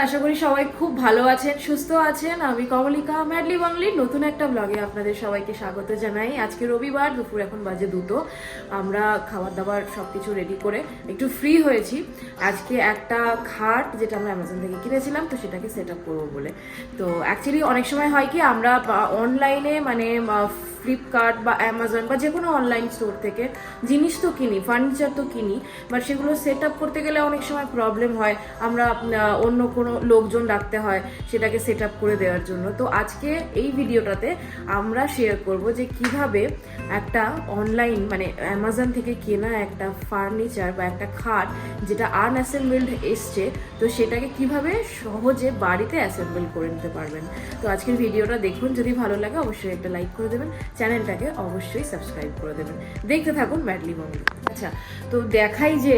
আশা করি সবাই খুব ভালো আছেন, সুস্থ আছেন। আমি কমলিকা, ম্যাডলি বাংলির নতুন একটা ব্লগে আপনাদের সবাইকে স্বাগত জানাই। আজকে রবিবার, দুপুর এখন বাজে 2টো। আমরা খাবার দাবার সবকিছু রেডি করে একটু ফ্রি হয়েছি। আজকে একটা খাট যেটা আমরা অ্যামাজন থেকে কিনেছিলাম, তো সেটাকে সেট আপ করবো বলে। তো অ্যাকচুয়ালি অনেক সময় হয় কি, আমরা অনলাইনে মানে ফ্লিপকার্ট বা অ্যামাজন বা যে কোনো অনলাইন স্টোর থেকে জিনিস তো কিনি, ফার্নিচার তো কিনি, বাট সেগুলো সেট আপ করতে গেলে অনেক সময় প্রবলেম হয়। আমরা অন্য কোনো লোকজন রাখতে হয় সেটাকে সেট আপ করে দেওয়ার জন্য। তো আজকে এই ভিডিওটাতে আমরা শেয়ার করব যে কিভাবে একটা অনলাইন মানে অ্যামাজন থেকে কেনা একটা ফার্নিচার বা একটা খাট যেটা আনঅ্যাসেম্বলড এসছে, তো সেটাকে কিভাবে সহজে বাড়িতে অ্যাসেম্বল করে নিতে পারবেন। তো আজকের ভিডিওটা দেখুন, যদি ভালো লাগে অবশ্যই একটা লাইক করে দেবেন, চ্যানেলটাকে অবশ্যই সাবস্ক্রাইব করে দেবেন। দেখতে থাকুন ম্যাডলি বাংলা। আচ্ছা, তো দেখাই যে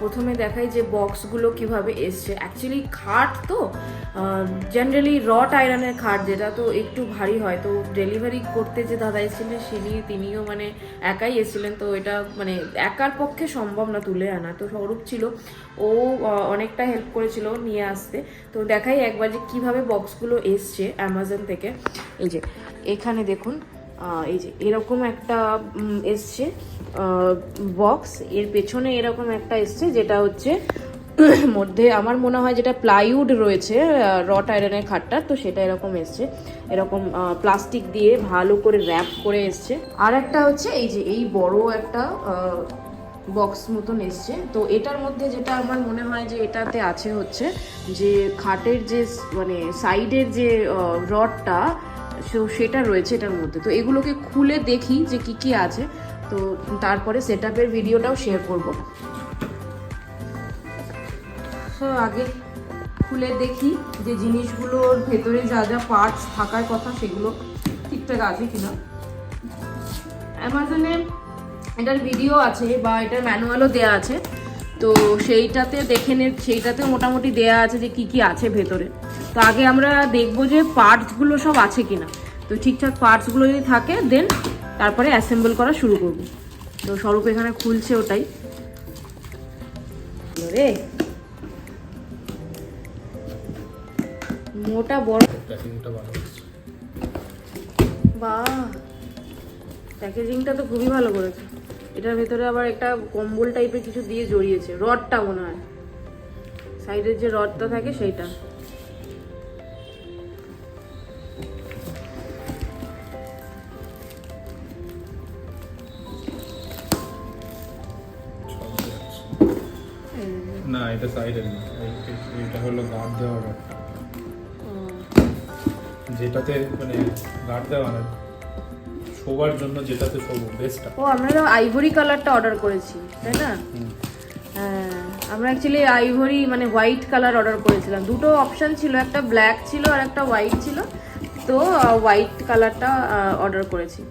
প্রথমে দেখাই যে বক্সগুলো কিভাবে এসছে। অ্যাকচুয়ালি খাট তো জেনারেলি রড আয়রনের খাট, যেটা তো একটু ভারী হয়। তো ডেলিভারি করতে যে দাদা এসেছিলেন তিনিও মানে একাই এসেছিলেন, তো এটা মানে একার পক্ষে সম্ভব না তুলে আনা। তো স্বরূপ ছিল, ও অনেকটা হেল্প করেছিল নিয়ে আসতে। তো দেখাই একবার যে কীভাবে বক্সগুলো এসছে অ্যামাজন থেকে। এই যে এখানে দেখুন, এই যে এরকম একটা এসছে বক্স, এর পেছনে এরকম একটা এসছে যেটা হচ্ছে মধ্যে আমার মনে হয় যেটা প্লাইউড রয়েছে রড আয়রনের খাটটা, তো সেটা এরকম এসছে, এরকম প্লাস্টিক দিয়ে ভালো করে র্যাপ করে এসছে। আর একটা হচ্ছে এই যে এই বড় একটা বক্স মতন এসছে। তো এটার মধ্যে যেটা আমার মনে হয় যে এটাতে আছে হচ্ছে যে খাটের যে মানে সাইডের যে রডটা, সেটা রয়েছে এটার মধ্যে। তো এগুলোকে খুলে দেখি যে কি কি আছে, তো তারপরে সেট আপের ভিডিওটাও শেয়ার করব। তো আগে খুলে দেখি যে জিনিসগুলোর ভেতরে যা যা পার্টস থাকার কথা সেগুলো ঠিকঠাক আছে কিনা। অ্যামাজনে এটার ভিডিও আছে বা এটার ম্যানুয়ালও দেয়া আছে, তো সেইটাতে দেখে সেইটাতে মোটামুটি দেয়া আছে যে কি কি আছে ভেতরে। তো আগে আমরা দেখবো যে পার্টসগুলো সব আছে কিনা। তো ঠিকঠাক পার্টসগুলো যদি থাকে দেন তারপরে অ্যাসেম্বল করা শুরু করব। তো স্বরূপ এখানে খুলছে ওটাই। রে মোটা বড় বাহ, প্যাকেজিংটা তো খুবই ভালো করেছে। এটার ভেতরে আবার একটা কম্বল টাইপের কিছু দিয়ে জড়িয়েছে, রডটা মনে হয় সাইডের যে রডটা থাকে সেইটা। না, এটা সাইডের না, এটা হলো গার্ড দেওয়া রডটা, যেটাতে মানে গার্ড দেওয়া না, শোবার জন্য যেটাতে শোবো বেস্টটা। ও, আমরা তো আইভরি কালারটা অর্ডার করেছি তাই না? হ্যাঁ, আমরা অ্যাকচুয়ালি আইভরি মানে হোয়াইট কালার অর্ডার করেছিলাম। দুটো অপশন ছিল, একটা ব্ল্যাক ছিল আর একটা হোয়াইট ছিল। তো হোয়াইট কালারটা অর্ডার করেছি।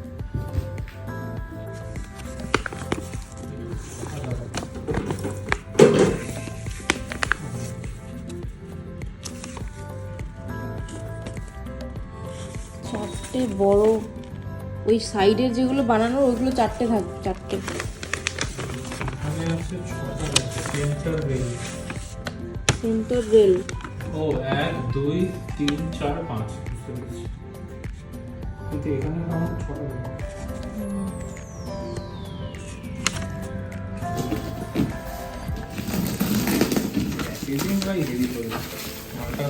চারটে বড়, ওই সাইডের যেগুলো বানানোর ওইগুলো চারটে থাকবে, চারটে। Centre rail. ও 1 2 3 4 5, কিন্তু এখানে আমার ছোট প্যাকেজিং গাই হেভি করে মালটা।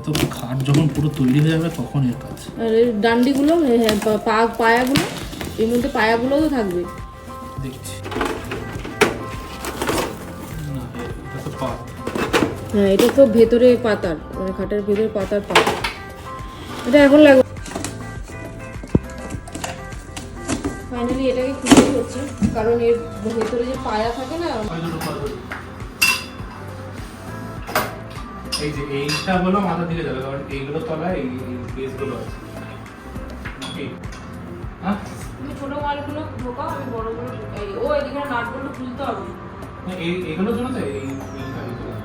তো খাট যখন পুরো তৈরি হয়ে যাবে তখন এর কাজ। আর এর ডান্ডিগুলো, হ্যাঁ পায়াগুলো, এর মধ্যে পায়াগুলোও তো থাকবে দেখছি। না, এটা তো পাত। হ্যাঁ, এটা তো ভেতরে পাতার, মানে খাটের ভেতরে পাতার পাতা। এটা এখন লাগবে। ফাইনালি এটাকে খুলতে হচ্ছে, কারণ এর ভেতরে যে পায়া থাকে না। এই যে এইটা হলো মাথা দিকে যাবে, কারণ এইগুলো তলায় এই বেসগুলো আছে। কি হ্যাঁ, তুমি ছোট মালগুলো ঢোকাও, আমি বড়গুলো ঢোকাই। ও এদিকে নাটগুলো খুলতে হবে। না, এইগুলোর জন্য তো এইটা দিতে হবে।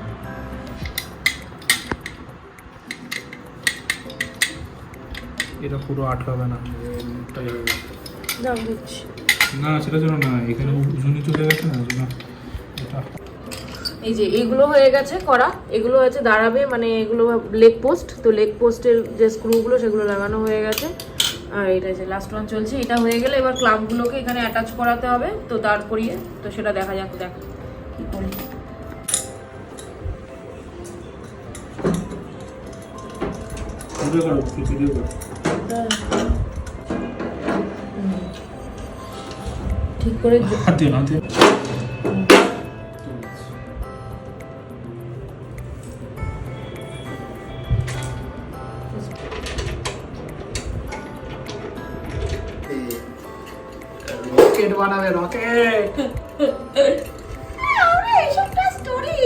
এটা পুরো আটকাবে না, এটাই হবে। দাম দিচ্ছি। না সেটার জন্য না, এখানে উঁচু নিচু হয়ে গেছে না, ওই জন্য এটা। এই যে এগুলো হয়ে গেছে করা, এগুলো হচ্ছে দাঁড়াবে, মানে এগুলো লেগ পোস্ট, তো লেগ পোস্টের যে স্ক্রুগুলো সেগুলো লাগানো হয়ে গেছে। আর এটা যে লাস্ট ওয়ান চলছে, এটা হয়ে গেলে এবার ক্লাম্পগুলোকে এখানে অ্যাটাচ করাতে হবে, তো দাঁড় করিয়ে, তো সেটা দেখা যাক, দেখ কি করি। ভিডিও করো, ভিডিও করো। ঠিক করে হাত দিও না, হাত দিও। রকেট বানাবে, রকেট। আমরা এসবটা স্টোরি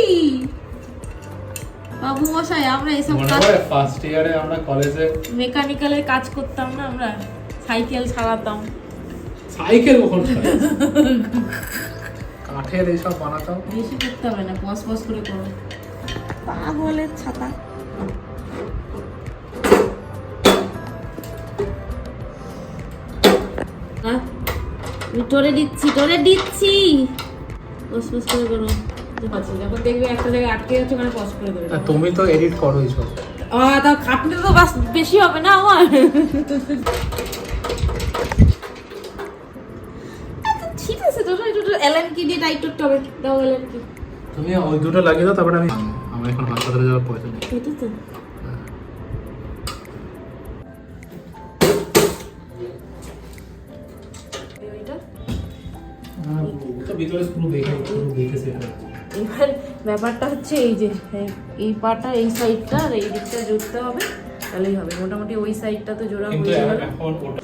বাবু মশাই, আমরা এসব মনে কাজ, পড়ে ফার্স্ট ইয়ারে আমরা কলেজে মেকানিক্যালের কাজ করতাম না, আমরা সাইকেল চালাতাম। সাইকেল কখন কাঠের এইসব বানাতাম। বেশি করতে হবে না, পস পস করে করো। পাগলের ছাতা। হ্যাঁ, টোরে দিচ্ছি, টোরে দিচ্ছি, পস পস করে করো। যখন দেখবে একটা জায়গায় আটকে যাচ্ছে, মানে পস করে দেবে। তুমি তো এডিট করো এইসব। তা খাটলে তো বাস বেশি হবে না আমার। আচ্ছা, ঠিক আছে, তোরা একটু এলএন কি দিয়ে টাইট করতে হবে, দাও এলএন কি। তুমি ওই দুটো লাগিয়ে দাও, তারপরে আমি আমার এখন হাসপাতালে যাওয়ার পয়সা নেই। এটা তো এইটা তো ভিতরে স্ক্রু দেখে সেট আছে। এবার ব্যাপারটা হচ্ছে এই যে এই পাটা এই সাইডটা আর এই দিকটা জুড়তে হবে, তাহলেই হবে। মোটামুটি ওই সাইডটা তো জোড়া কিন্তু হয়ে যাবে। এখন ওটা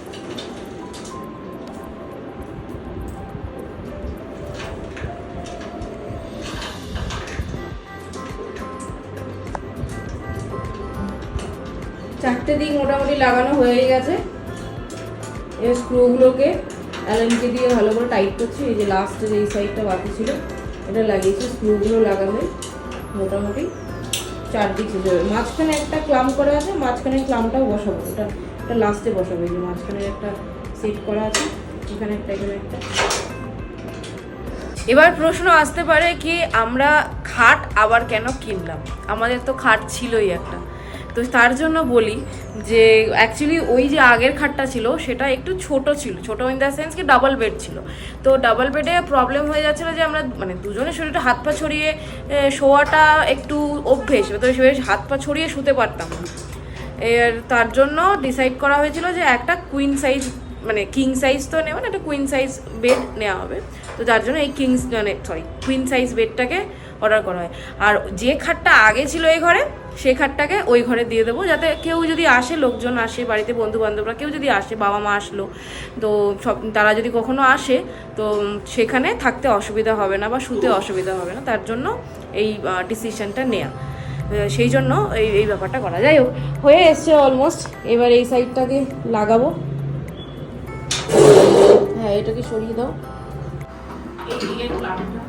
চারটে দিক মোটামুটি লাগানো হয়ে গেছে। এই স্ক্রুগুলোকে অ্যালেনকে দিয়ে ভালো করে টাইট করছি। এই যে লাস্টের এই সাইডটা বাকি ছিল, এটা লাগিয়েছি। স্ক্রুগুলো লাগাবে মোটামুটি চারদিক শেষ হবে। মাঝখানে একটা ক্লাম্প করা আছে, মাঝখানে ক্লাম্পটাও বসাবো, এটা লাস্টে বসাবো। এই যে মাঝখানে একটা সেট করা আছে, এখানে একটা, এখানে একটা। এবার প্রশ্ন আসতে পারে কি, আমরা খাট আবার কেন কিনলাম? আমাদের তো খাট ছিলই একটা। তো তার জন্য বলি যে অ্যাকচুয়ালি ওই যে আগের খাটটা ছিল সেটা একটু ছোট ছিল, ছোট ইন দ্য সেন্স কি ডাবল বেড ছিল। তো ডাবল বেডে প্রবলেম হয়ে যাচ্ছিলো যে আমরা মানে দুজনের শরীরটা হাত পা ছড়িয়ে শোয়াটা একটু অভ্যেস, তো হাত পা ছড়িয়ে শুতে পারতাম না। এর তার জন্য ডিসাইড করা হয়েছিল যে একটা কুইন সাইজ, মানে কিং সাইজ তো নেওয়া না, একটা কুইন সাইজ বেড নেওয়া হবে। তো যার জন্য এই কুইন সাইজ বেডটাকে অর্ডার করা হয়। আর যে খাটটা আগে ছিল এই ঘরে, সেই খাটটাকে ওই ঘরে দিয়ে দেবো, যাতে কেউ যদি আসে, লোকজন আসে বাড়িতে, বন্ধু বান্ধবরা কেউ যদি আসে, বাবা মা আসলো, তো সব তারা যদি কখনো আসে, তো সেখানে থাকতে অসুবিধা হবে না বা শুতে অসুবিধা হবে না। তার জন্য এই ডিসিশনটা নেওয়া, সেই জন্য এই ব্যাপারটা করা। যাই হোক, হয়ে এসছে অলমোস্ট। এবার এই সাইডটাকে লাগাবো। হ্যাঁ, এটাকে সরিয়ে দাও। এই দিকের ক্লাম্পটা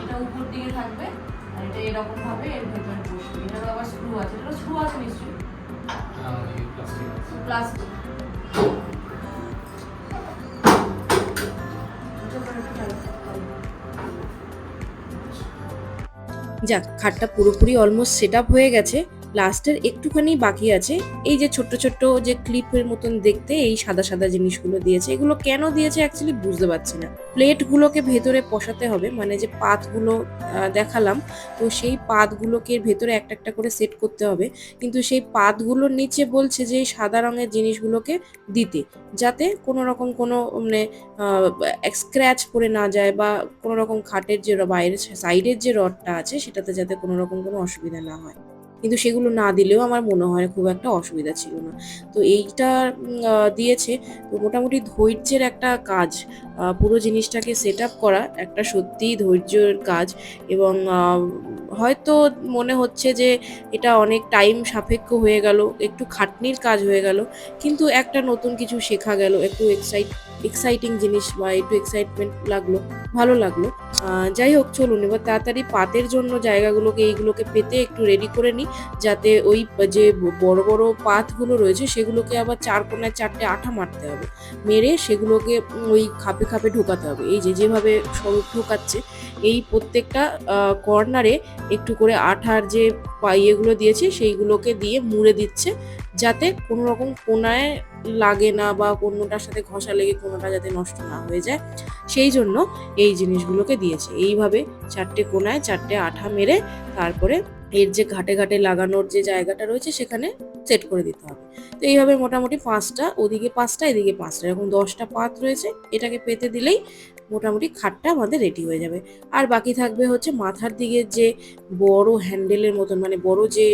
এটা উপর দিকে থাকবে, আর এটা এরকম ভাবে এর ভেতরে বসবে। এটা আবার স্ক্রু আছে, এটা স্ক্রু আছে নিশ্চয়ই, প্লাস্টিক। যাক, খাটটা পুরোপুরি অলমোস্ট সেট আপ হয়ে গেছে। লাস্টের একটুখানি বাকি আছে। এই যে ছোট্ট ছোট্ট যে ক্লিপের মতন দেখতে এই সাদা সাদা জিনিসগুলো দিয়েছে, এগুলো কেন দিয়েছে অ্যাকচুয়ালি বুঝতে পারছি না। প্লেটগুলোকে ভেতরে বসাতে হবে, মানে যে পাতগুলো দেখালাম, তো সেই পাতগুলোকে ভেতরে একটা একটা করে সেট করতে হবে। কিন্তু সেই পাতগুলোর নিচে বলছে যে এই সাদা রঙের জিনিসগুলোকে দিতে, যাতে কোনো রকম কোনো মানে স্ক্র্যাচ পড়ে না যায়, বা কোনো রকম খাটের যে বাইরের সাইডের যে রডটা আছে সেটাতে যাতে কোনো রকম কোনো অসুবিধা না হয়। কিন্তু সেগুলো না দিলেও আমার মনে হয় খুব একটা অসুবিধা ছিল না। তো এইটা দিয়েছে। তো মোটামুটি ধৈর্যের একটা কাজ, পুরো জিনিসটাকে সেট আপ করা একটা সত্যিই ধৈর্যের কাজ। এবং হয়তো মনে হচ্ছে যে এটা অনেক টাইম সাপেক্ষ হয়ে গেল, একটু খাটনির কাজ হয়ে গেল, কিন্তু একটা নতুন কিছু শেখা গেল, একটু এক্সাইটিং জিনিস বা একটু এক্সাইটমেন্ট লাগলো, ভালো লাগলো। যাই হোক, চলুন এবার তাড়াতাড়ি পাতের জন্য জায়গাগুলোকে এইগুলোকে পেতে একটু রেডি করে নিই, যাতে ওই যে বড় বড় পাতগুলো রয়েছে সেগুলোকে আবার চার কোনায় চারটে আঠা মারতে হবে, মেরে সেগুলোকে ওই খাপে খাপে ঢোকাতে হবে। এই যে যেভাবে স্বরূপ ঢোকাচ্ছে, এই প্রত্যেকটা কর্নারে একটু করে আঠার যে ইয়েগুলো দিয়েছে সেইগুলোকে দিয়ে মুড়ে দিচ্ছে, যাতে কোনো রকম কোনায় লাগে না বা কোনোটার সাথে ঘষা লেগে কোনোটা যাতে নষ্ট না হয়ে যায়, সেই জন্য এই জিনিসগুলোকে দিয়েছে। এইভাবে চারটে কোনায় চারটে আঠা মেরে তারপরে এর যে ঘাটে ঘাটে লাগানোর যে জায়গাটা রয়েছে সেখানে সেট করে দিতে হবে। তো এইভাবে মোটামুটি 5টা, ওদিকে 5টা এদিকে 5টা, এরকম 10টা পাত রয়েছে। এটাকে পেতে দিলেই মোটামুটি খাটটা আমাদের রেডি হয়ে যাবে। আর বাকি থাকবে হচ্ছে মাথার দিকে যে বড় হ্যান্ডেলের মতন, মানে বড় যে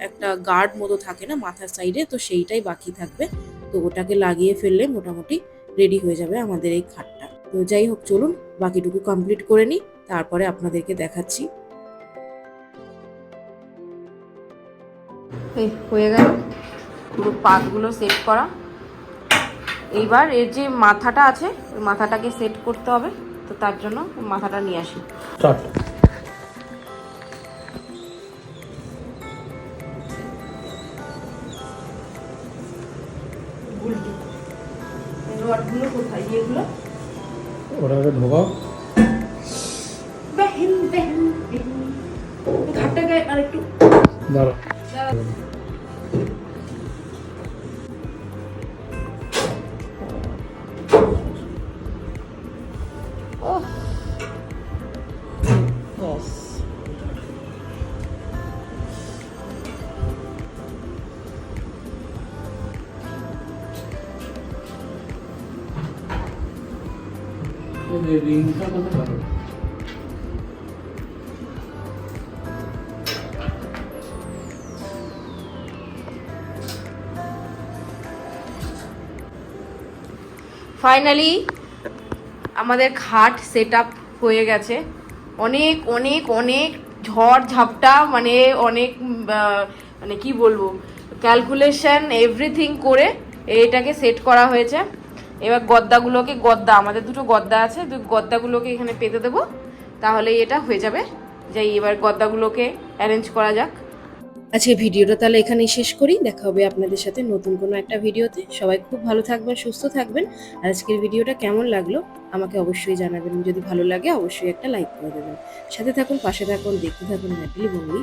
একটা গার্ড মতো থাকে না মাথার সাইডে, তো সেইটাই বাকি থাকবে। তো ওটাকে লাগিয়ে ফেললে মোটামুটি রেডি হয়ে যাবে আমাদের এই খাটটা। তো যাই হোক, চলুন বাকিটুকু কমপ্লিট করে নিই, তারপরে আপনাদেরকে দেখাচ্ছি। এই হয়ে গেল পুরো পাতগুলো সেট করা। এইবার এর যে মাথাটা আছে ওই মাথাটাকে সেট করতে হবে, তো তার জন্য মাথাটা নিয়ে আসি। রডগুলো কোথায়? এগুলো ওটাকে ঢোকাও। ঘাটটাকে আর একটু দাঁড়া। রিংটা কোথায় পাবো? ফাইনালি আমাদের খাট সেট আপ হয়ে গেছে। অনেক অনেক অনেক ঝড় ঝাপটা, মানে অনেক মানে কি বলবো, ক্যালকুলেশন এভরিথিং করে এটাকে সেট করা হয়েছে। এবার গদ্দা আমাদের দুটো গদ্দা আছে, গদ্দাগুলোকে এখানে পেতে দেবো, তাহলে এটা হয়ে যাবে। যাই এবার গদ্দাগুলোকে অ্যারেঞ্জ করা যাক। আজকে ভিডিওটা তাহলে এখানেই শেষ করি। দেখা হবে আপনাদের সাথে নতুন কোনো একটা ভিডিওতে। সবাই খুব ভালো থাকবেন, সুস্থ থাকবেন। আর আজকের ভিডিওটা কেমন লাগলো আমাকে অবশ্যই জানাবেন। যদি ভালো লাগে অবশ্যই একটা লাইক করে দেবেন। সাথে থাকুন, পাশে থাকুন, দেখতে থাকুন ম্যাডলি বঙ্গলি।